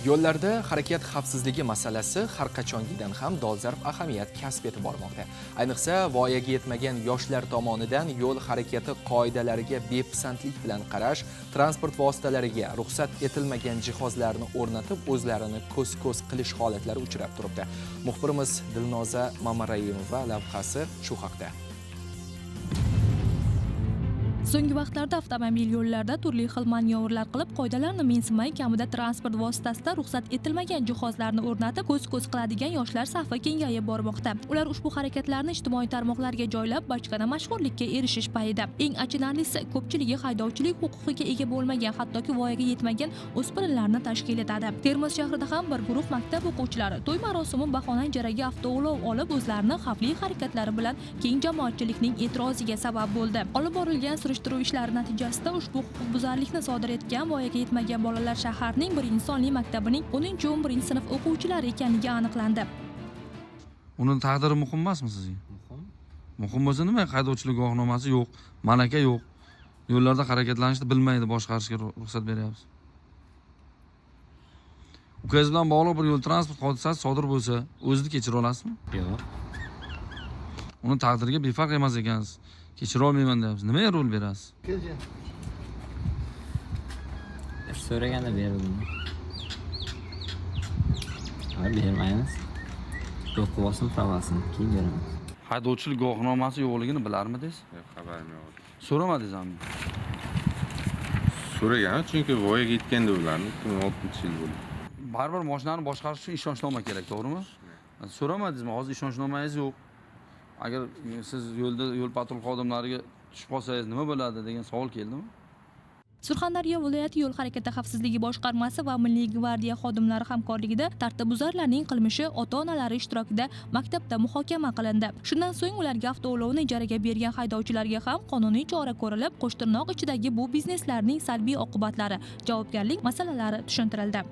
Yo'llarda harakat xavfsizligi masalasi har qachongidan ham dolzarb ahamiyat kasb etib bormoqda. Ayniqsa, voyaga yetmagan yoshlar tomonidan yo'l harakati qoidalariga bepisandlik bilan qarash, transport vositalariga ruxsat etilmagan jihozlarni o'rnatib, o'zlarini ko'z-ko'z qilish holatlari uchrab turibdi. Muxbirimiz Dilnoza Mamarayeva lavhasi shu haqda. So'nggi vaqtlarda avtomobil yo'llarida turli xil manyovrlar qilib, qoidalarni mensimay kamida transport vositasida ruxsat etilmagan jihozlarni o'rnatib, ko'z-ko'z qiladigan yoshlar safi kengayib bormoqda. Ular ushbu harakatlarni ijtimoiy tarmoqlarga joylab, bachkana mashhurlikka erishish payida. Eng achinarlisi, ko'pchiligi haydovchilik huquqiga ega bo'lmagan, hattoki voyaga yetmagan o'spirinlarni tashkil etadi. Termiz shahrida ham bir guruh maktab o'quvchilari to'y marosimi bahona ijaraga avtoulov olib, o'zlarini xavfli harakatlari bilan keng jamoatchilikning e'tiroziga sabab bo'ldi. Olib borilgan surishtiruv ishlari natijasida ushbu huquqbuzarlikni sodir etgan voyaga yetmagan bolalar shaharning 1-sonli maktabining 10-11 sinf o'quvchilari ekanligi aniqlandi. Uning taqdiri muhim emasmi sizga? Muhim bo'lsa nima? Haydovchilik guvohnomasi yo'q, malaka yo'q. Yo'llarda harakatlanishni bilmaydi, boshqarishga ruxsat beryapsiz. Ukangiz bilan bog'liq bir yo'l transport hodisasi sodir bo'lsa, o'zingizni kechira olasizmi? Yo'q. Uning taqdiriga befarq emas ekansiz. Kechira olmayman deyapsiz. Nimaga rol berasiz? So'raganda berdim. Bermaymiz. Yo'q bo'lsin, pravasini keyin beramiz. Haydovchilik guvohnomasi yo'qligini bilarmidingiz? Yo'q, xabarim yo'q. So'ramadingizmi? So'ragan, chunki voyaga yetganda ularni 2006-yil bo'ldi. Baribir mashinani boshqarish uchun ishonchnoma kerak, to'g'rimi? So'ramadingizmi? Hozir ishonchnomangiz yo'q. Agar siz yo'l patrul xodimlariga tushib qolsangiz nima bo'ladi degan savol keldimi? Surxondaryo viloyati yo'l harakati xavfsizligi boshqarmasi va Milliy gvardiya xodimlari hamkorligida tartibbuzarlarning qilmishi ota-onalari ishtirokida maktabda muhokama qilindi. Shundan so'ng ularga avtoulovni ijaraga bergan haydovchilarga ham qonuniy chora ko'rilib, qo'shtirnoq ichidagi bu bizneslarning salbiy oqibatlari, javobgarlik masalalari tushuntirildi.